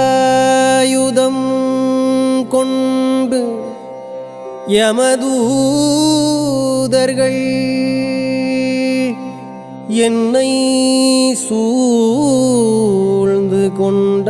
சூலாயுதம் கொண்டு யமதூதர்கள் என்னை சூழ்ந்து கொண்ட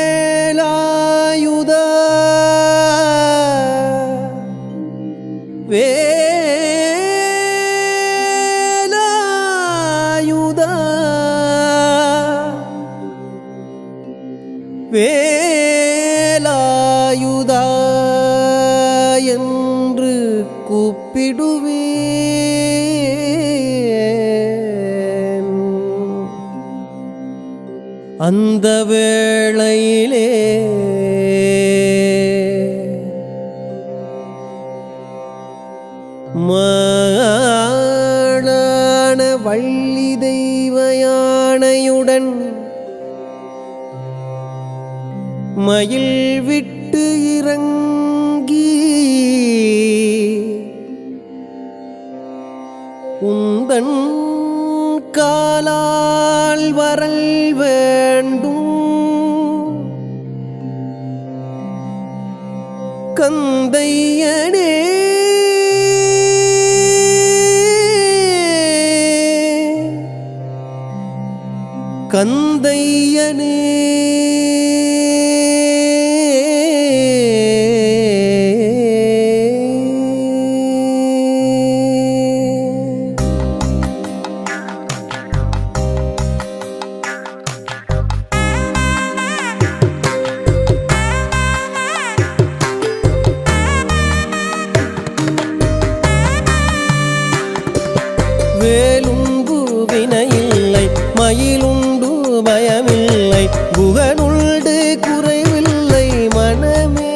வேலாயுத வேலாயுதா என்று கூப்பிடுவேன். அந்த வேளையிலே மாளான வள்ளி தெய்வ யானையுடன் மயில் விட்டு இறங்கி உந்தன் காலால் வரல் வேண்டும் கந்தையனே கந்தையனே வேலுண்டு வினையில்லை மயிலுண்டு பயமில்லை குகனுள்டு குறைவில்லை மனமே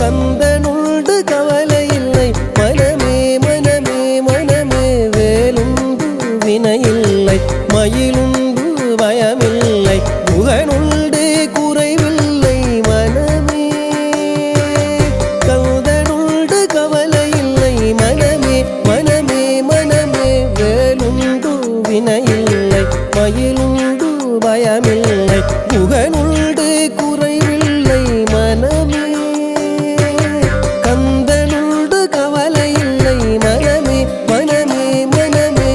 கந்தனுள்டு கவலையில்லை மனமே மனமே மனமே வேலுண்டு வினையில்லை மயிலுண்டு பயமில்லை குகனுள்டு குறைவில்லை மனமே கந்தனுள்டு கவலையில்லை மனமே மனமே மனமே வேலுண்டு வினையில்லை மயிலுண்டு பயமில்லை குகனுள்டு குறைவில்லை மனமே கந்தனுள்டு கவலையில்லை மனமே மனமே மனமே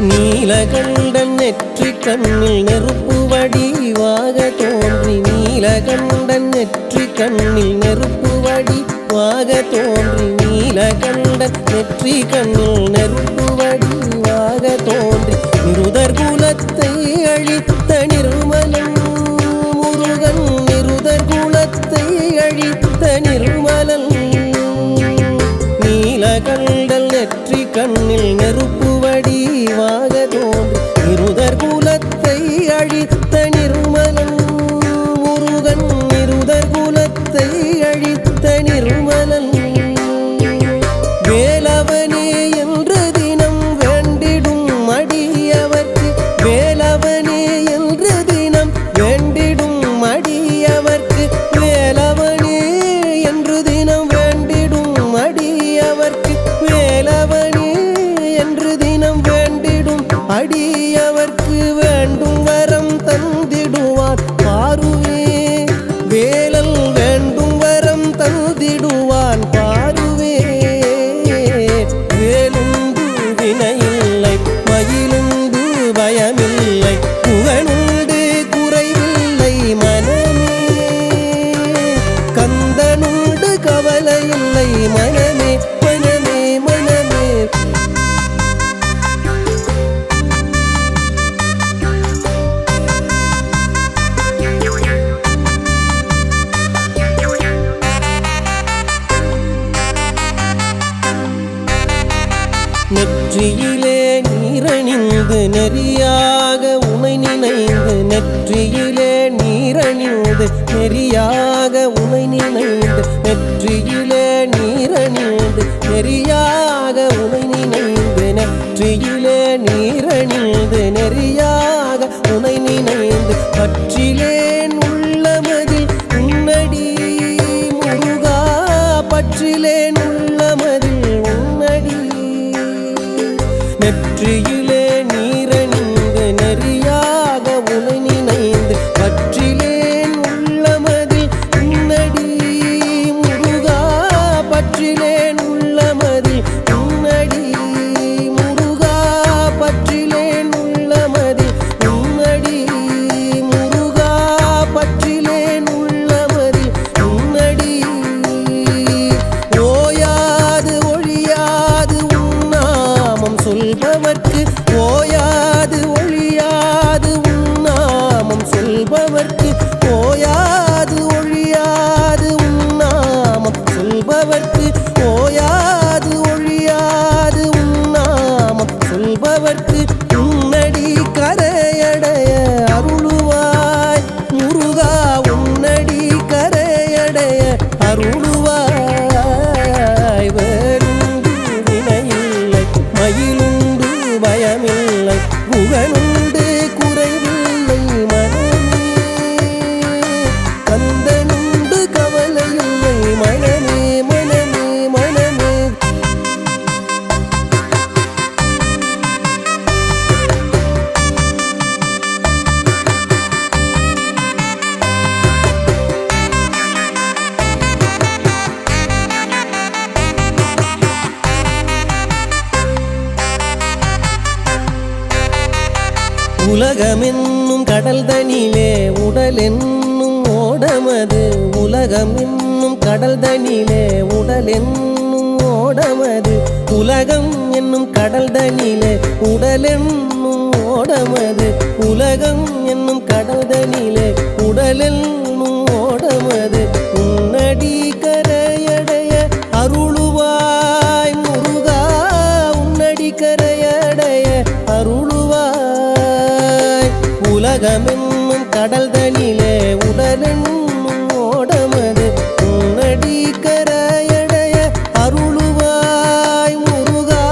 நீலகண்டன் நெற்றி கண்ணில் நெருப்பு வடிவாக தோன்றி நீலகண்டன் நெற்றி கண்ணில் நெருப்பு வடிவாக தோன்றி நீலகண்டன் நெற்றி கண்ணில் நெருப்பு வடிவாக தோன்றி நிருதர் குலத்தை அழித்த நிர்மலன் முருகன் நிருதர் குலத்தை அழித்த நிர்மலன் நீலகண்டன் நெற்றி கண்ணில் நெருப்பு வடிவாக தோன்றி நிருதர் குலத்தை அழித்த நிர்மலன் முருகன் நிருதர் குலத்தை அழித்த நிர்மலன் வேலவனே என்று தினம் வேண்டிடும் அடியவர்க்கு வேலவனே என்று தினம் வேண்டிடும் அடியவர்க்கு வேலவனே என்று தினம் வேண்டிடும் அடியவர்க்கு வேலவனே என்று தினம் வேண்டிடும் அடியவர்க்கு வேண்டும் வரம் தந்திடுவார் பாருவே வேலல் வேண்டும் வரம் தந்திடுவான் பாருவே வேலுண்டு வினையில்லை மயிலுண்டு பயமில்லை புகழுண்டு குறைவில்லை மனமே கந்தனுண்டு கவலையில்லை மனமே மனமே மனமே நெற்றியிலே நீரணிந்து நெறியாக உனை நினைந்து நெற்றியிலே நீரணிந்து நெறியாக உனை நினைந்து நெற்றியிலே நெறியாக உனை நினைந்து நெற்றியிலே நீரணிந்து நெறியாக உனை நினைந்து பற்றிலேன் உள்ளமதில் உன்னடி முருகா பற்றிலேன் உள்ளமதில் உன்னடி நெற்றியிலே நீரணிந்து நெறியாக உனை நினைந்து பற்றிலேன் உள்ளமதில் உன்னடி முருகா பற்றிலேன் உள்ளமதில் உன்னடி முருகா பற்றிலேன் உள்ளமதில் உன்னடி முருகா பற்றிலேன் உள்ளமதில் உன்னடி ஓயாது ஒழியாது உன்னாமம் சொல்பவர்க்கு ஓயாது ஒழியாது உன்னாமம் சொல்பவர்க்கு ஓயாது ஒழியாது உன்னாமம் சொல்பவர்க்கு ஓயாது ஒழியாது உன்னாமம் சொல்பவர்க்கு உன்னடி கரையடைய அருளுவாய் முருகா உன்னடி கரையடைய அருளுவாய் வேறுண்டு வினையில்லை மயிலுண்டு பயமில்லை புகழுண்டு குறைவில்லை மனமே கந்தனுண்டு கவலையில்லை மனமே மனமே மனமே உலகமென்னும் கடல் தனிலே உடல் என்னும் ஓடமது உலகம் என்னும் கடல் தனிலே உடல் என்னும் ஓடமது உலகம் என்னும் கடல் தனிலே உடல் என்னும் ஓடமது உலகம் என்னும் கடல் தனிலே உடல் என்னும் ஓடமது உன்னடி கரையடைய அருளுவாய் முருகா உன்னடி கரையடைய அருளுவாய் உலகமென்னும் கடல் தனிலே உடலென்னும் ஓடமது உன்னடி கரையடைய அருளுவாய் முருகா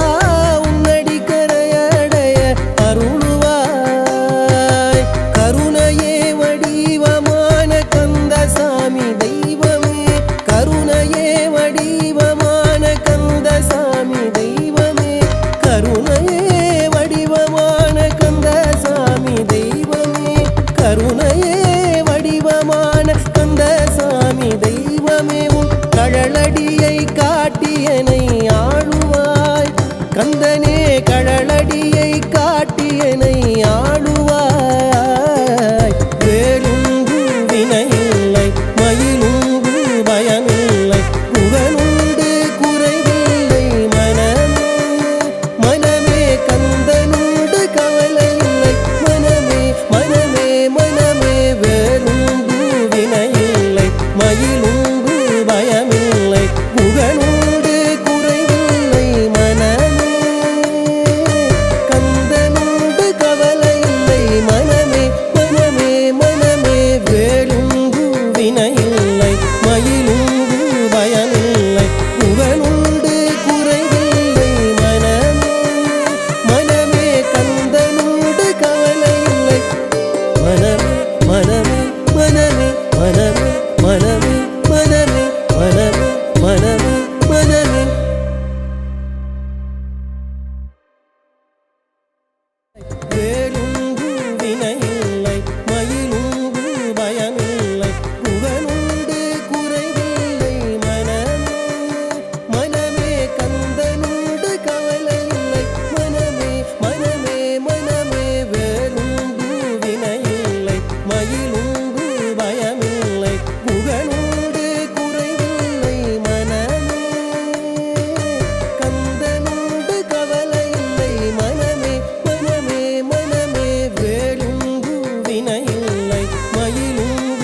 உன்னடி கரையடைய அருளுவாய் கருணையே வடிவமான கந்தசாமி தெய்வமே கருணையே வடிவமான கந்தசாமி தெய்வமே கருணையே வடிவமான கந்தசாமி தெய்வமே கருணையே வடிவமான கந்தசாமி தெய்வமே உன் கழலடியை காட்டியனை ஆளுவாய் கந்தனே கழலடியை காட்டியனை ஆளுவாய் வேலுண்டு வினையில்லை மயிலுண்டு பயமில்லை புகழுண்டு குறைவில்லை மனமே மனமே கந்தனுண்டு கவலையில்லை மனமே மனமே மனமே வேலுண்டு வினையில்லை மயிலுண்டு பயமில்லை புகழுண்டு குறைவில்லை மனமே கந்தனுண்டு கவலையில்லை மனமே மனமே மனமே வேலுண்டு வினையில்லை மயிலுண்டு பயமில்லை புகழுண்டு குறைவில்லை மனமே மனமே கந்தனுண்டு கவலையில்லை மனமே மனமே மனமே மனமே மனமே மனமே மனமே மனமே மனமே வேலுண்டு வினையில்லை மயிலுண்டு பயமில்லை புகழுண்டு குறைவில்லை மனமே மனமே கந்தனுண்டு கவலையில்லை மனமே மனமே மனமே வேலுண்டு வினையில்லை மயிலுண்டு பயமில்லை புகழுண்டு குறைவில்லை மனமே கந்தனுண்டு கவலையில்லை மனமே மனமே மனமே வேலுண்டு வினையில்லை மயிலுண்டு